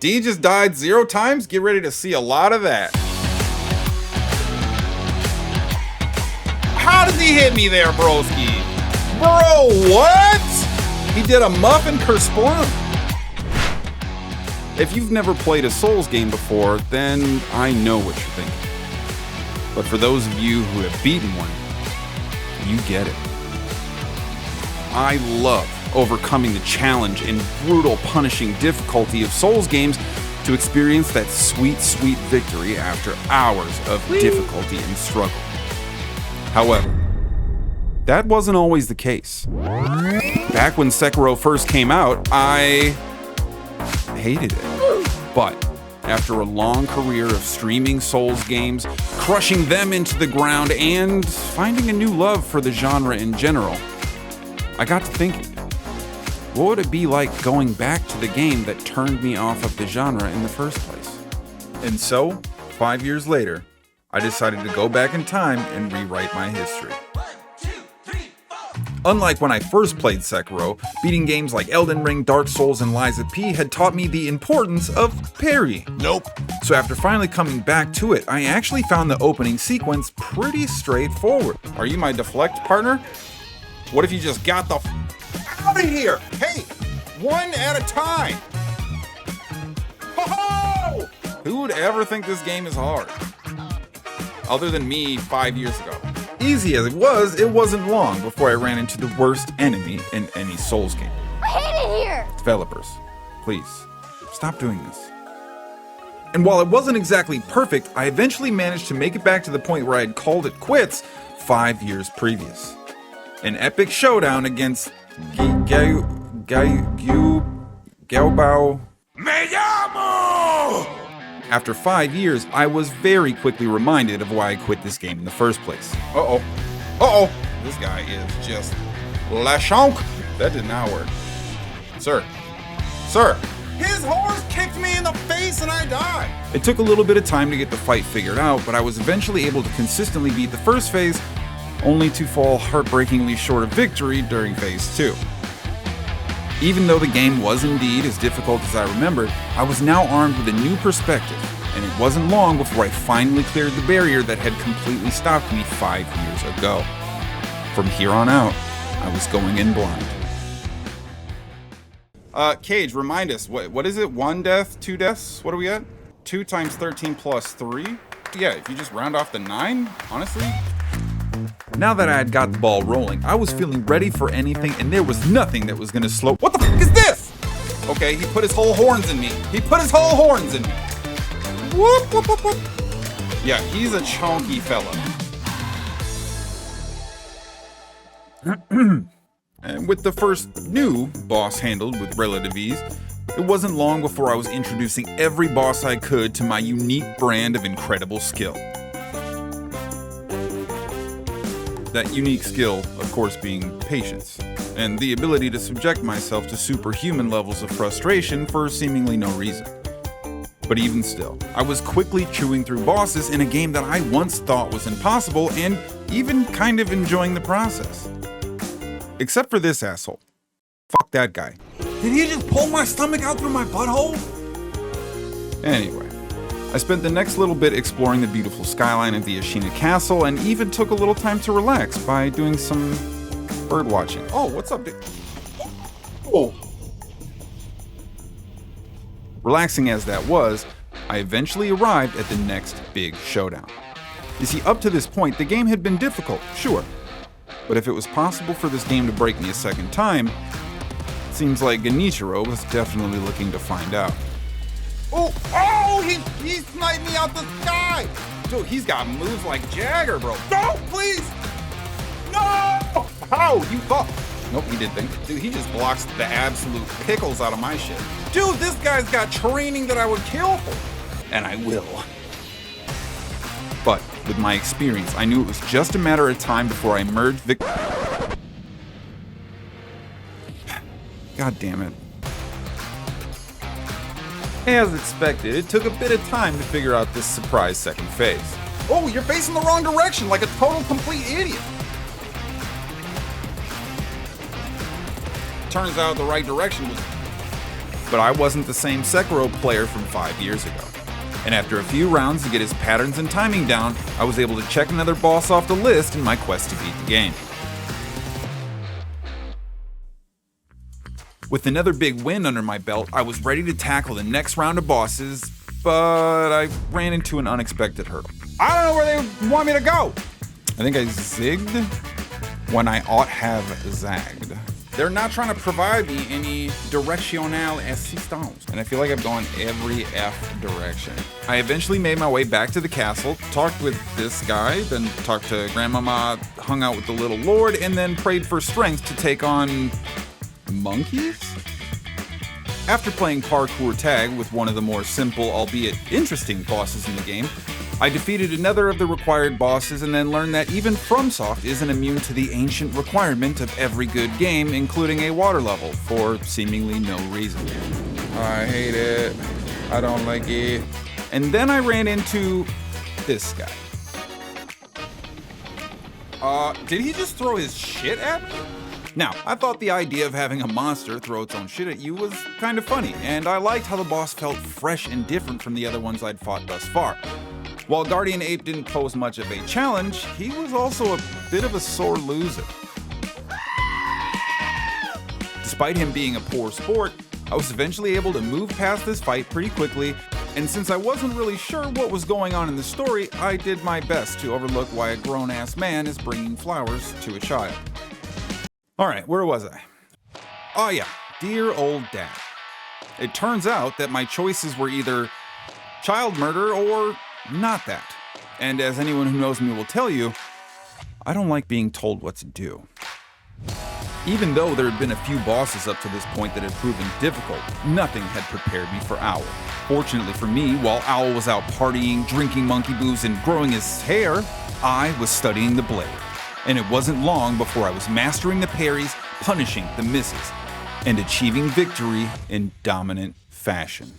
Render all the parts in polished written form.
D just died 0 times? Get ready to see a lot of that. How does he hit me there, broski? Bro, what? He did a muffin kersploom. If you've never played a Souls game before, then I know what you're thinking. But for those of you who have beaten one, you get it. I love overcoming the challenge and brutal, punishing difficulty of Souls games to experience that sweet, sweet victory after hours of difficulty and struggle. However, that wasn't always the case. Back when Sekiro first came out, I hated it. But after a long career of streaming Souls games, crushing them into the ground, and finding a new love for the genre in general, I got to thinking, what would it be like going back to the game that turned me off of the genre in the first place? And so, 5 years later, I decided to go back in time and rewrite my history. Unlike when I first played Sekiro, beating games like Elden Ring, Dark Souls, and Lies of P had taught me the importance of parry. Nope. So after finally coming back to it, I actually found the opening sequence pretty straightforward. Are you my deflect partner? What if you just got the out of here? Hey, one at a time. Ho-ho! Who would ever think this game is hard? Other than me 5 years ago. Easy as it wasn't long before I ran into the worst enemy in any Souls game. I hate it here! Developers, please, stop doing this. And while it wasn't exactly perfect, I eventually managed to make it back to the point where I had called it quits 5 years previous. An epic showdown against Gaobao. Me llamo! After 5 years, I was very quickly reminded of why I quit this game in the first place. Uh-oh. This guy is just lashonk. That did not work. Sir. His horse kicked me in the face and I died. It took a little bit of time to get the fight figured out, but I was eventually able to consistently beat the first phase, only to fall heartbreakingly short of victory during phase 2. Even though the game was indeed as difficult as I remembered, I was now armed with a new perspective, and it wasn't long before I finally cleared the barrier that had completely stopped me 5 years ago. From here on out, I was going in blind. Cage, remind us, what is it? 1 death, 2 deaths? What are we at? 2 times 13 plus 3? Yeah, if you just round off the 9, honestly. Now that I had got the ball rolling, I was feeling ready for anything, and there was nothing that was gonna slow. What the fuck is this? Okay, he put his whole horns in me. Whoop, whoop, whoop, whoop. Yeah, he's a chonky fella. And with the first new boss handled with relative ease, it wasn't long before I was introducing every boss I could to my unique brand of incredible skill. That unique skill, of course, being patience, and the ability to subject myself to superhuman levels of frustration for seemingly no reason. But even still, I was quickly chewing through bosses in a game that I once thought was impossible, and even kind of enjoying the process. Except for this asshole. Fuck that guy. Did he just pull my stomach out through my butthole? Anyway. I spent the next little bit exploring the beautiful skyline of the Ashina Castle, and even took a little time to relax by doing some bird watching. Oh, what's up, dude? Oh. Relaxing as that was, I eventually arrived at the next big showdown. You see, up to this point, the game had been difficult, sure. But if it was possible for this game to break me a second time, it seems like Genichiro was definitely looking to find out. Oh, he sniped me out the sky! Dude, he's got moves like Jagger, bro. No, please! No! How? You thought... Nope, he did think. Dude, he just blocks the absolute pickles out of my shit. Dude, this guy's got training that I would kill for. And I will. But with my experience, I knew it was just a matter of time before I emerged God damn it. As expected, it took a bit of time to figure out this surprise second phase. Oh, you're facing the wrong direction like a total complete idiot. Turns out the right direction was but I wasn't the same Sekiro player from 5 years ago. And after a few rounds to get his patterns and timing down, I was able to check another boss off the list in my quest to beat the game. With another big win under my belt, I was ready to tackle the next round of bosses, but I ran into an unexpected hurdle. I don't know where they want me to go! I think I zigged when I ought have zagged. They're not trying to provide me any directional assistance, and I feel like I've gone every F direction. I eventually made my way back to the castle, talked with this guy, then talked to Grandmama, hung out with the little lord, and then prayed for strength to take on monkeys? After playing parkour tag with one of the more simple, albeit interesting bosses in the game, I defeated another of the required bosses and then learned that even FromSoft isn't immune to the ancient requirement of every good game, including a water level, for seemingly no reason. I hate it. I don't like it. And then I ran into this guy. Did he just throw his shit at me? Now, I thought the idea of having a monster throw its own shit at you was kind of funny, and I liked how the boss felt fresh and different from the other ones I'd fought thus far. While Guardian Ape didn't pose much of a challenge, he was also a bit of a sore loser. Despite him being a poor sport, I was eventually able to move past this fight pretty quickly, and since I wasn't really sure what was going on in the story, I did my best to overlook why a grown-ass man is bringing flowers to a child. Alright, where was I? Oh yeah, dear old dad. It turns out that my choices were either child murder or not that. And as anyone who knows me will tell you, I don't like being told what to do. Even though there had been a few bosses up to this point that had proven difficult, nothing had prepared me for Owl. Fortunately for me, while Owl was out partying, drinking monkey booze, and growing his hair, I was studying the blade. And it wasn't long before I was mastering the parries, punishing the misses, and achieving victory in dominant fashion.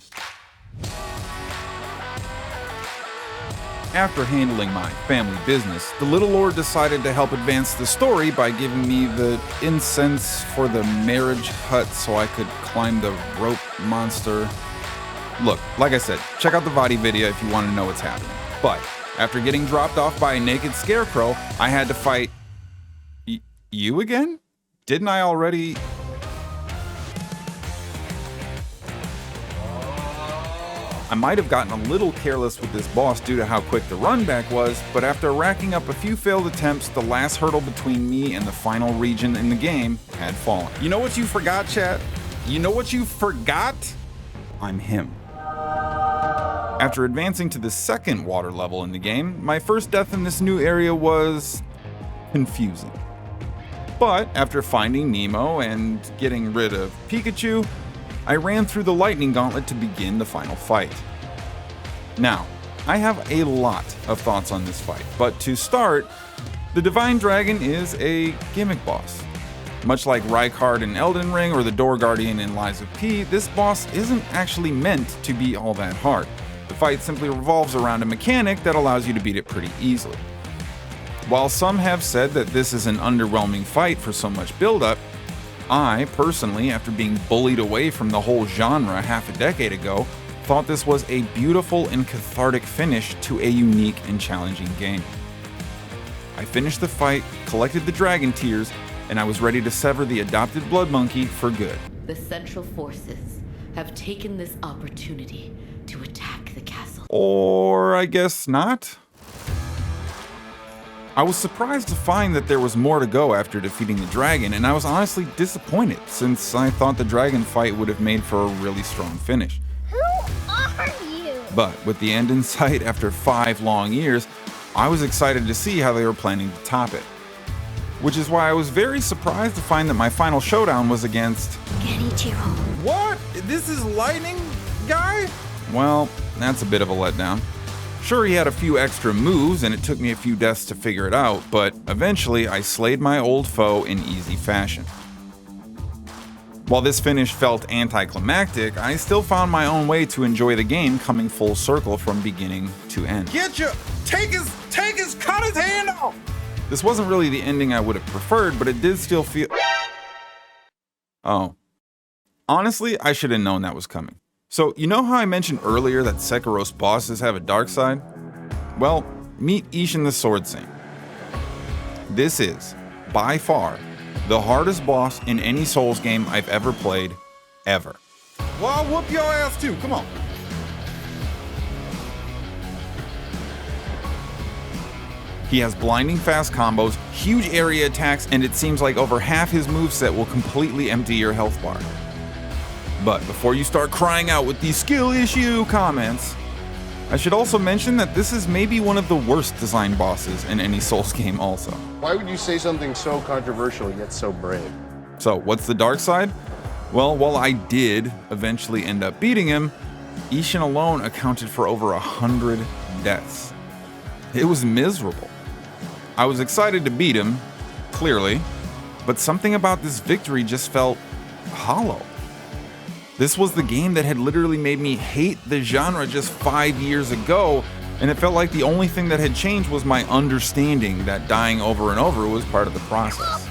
After handling my family business, the little lord decided to help advance the story by giving me the incense for the marriage hut so I could climb the rope monster. Look, like I said, check out the Vadi video if you want to know what's happening. But after getting dropped off by a naked scarecrow, I had to fight you again? Didn't I already? I might have gotten a little careless with this boss due to how quick the run back was, but after racking up a few failed attempts, the last hurdle between me and the final region in the game had fallen. You know what you forgot, chat? You know what you forgot? I'm him. After advancing to the second water level in the game, my first death in this new area was confusing. But after finding Nemo and getting rid of Pikachu, I ran through the lightning gauntlet to begin the final fight. Now, I have a lot of thoughts on this fight, but to start, the Divine Dragon is a gimmick boss. Much like Rykard in Elden Ring or the Door Guardian in Lies of P, this boss isn't actually meant to be all that hard. The fight simply revolves around a mechanic that allows you to beat it pretty easily. While some have said that this is an underwhelming fight for so much build-up, I, personally, after being bullied away from the whole genre half a decade ago, thought this was a beautiful and cathartic finish to a unique and challenging game. I finished the fight, collected the dragon tears, and I was ready to sever the adopted blood monkey for good. The Central Forces have taken this opportunity to attack the castle. Or I guess not? I was surprised to find that there was more to go after defeating the dragon, and I was honestly disappointed since I thought the dragon fight would have made for a really strong finish. Who are you? But with the end in sight after 5 long years, I was excited to see how they were planning to top it. Which is why I was very surprised to find that my final showdown was against Genichiro. What? This is Lightning Guy? Well, that's a bit of a letdown. Sure, he had a few extra moves and it took me a few deaths to figure it out, but eventually I slayed my old foe in easy fashion. While this finish felt anticlimactic, I still found my own way to enjoy the game coming full circle from beginning to end. Take cut his hand off! This wasn't really the ending I would have preferred, but it did still feel... Oh. Honestly, I should have known that was coming. So, you know how I mentioned earlier that Sekiro's bosses have a dark side? Well, meet Ishin the Sword Saint. This is, by far, the hardest boss in any Souls game I've ever played, ever. Well, I'll whoop your ass too, come on. He has blinding fast combos, huge area attacks, and it seems like over half his moveset will completely empty your health bar. But before you start crying out with these skill issue comments, I should also mention that this is maybe one of the worst designed bosses in any Souls game also. Why would you say something so controversial yet so brave? So what's the dark side? Well, while I did eventually end up beating him, Ishin alone accounted for over 100 deaths. It was miserable. I was excited to beat him, clearly, but something about this victory just felt hollow. This was the game that had literally made me hate the genre just 5 years ago, and it felt like the only thing that had changed was my understanding that dying over and over was part of the process.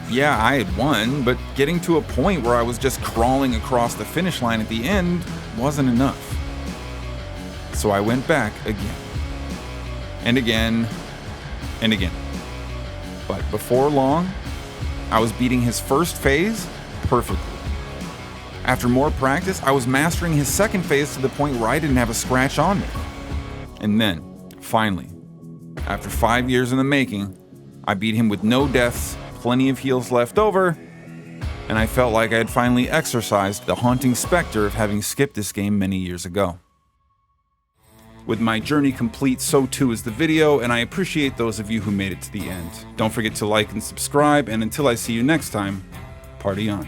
Yeah, I had won, but getting to a point where I was just crawling across the finish line at the end wasn't enough. So I went back again, and again, and again. But before long, I was beating his first phase perfectly. After more practice, I was mastering his second phase to the point where I didn't have a scratch on me. And then, finally, after 5 years in the making, I beat him with no deaths, plenty of heals left over, and I felt like I had finally exorcised the haunting specter of having skipped this game many years ago. With my journey complete, so too is the video, and I appreciate those of you who made it to the end. Don't forget to like and subscribe, and until I see you next time, party on.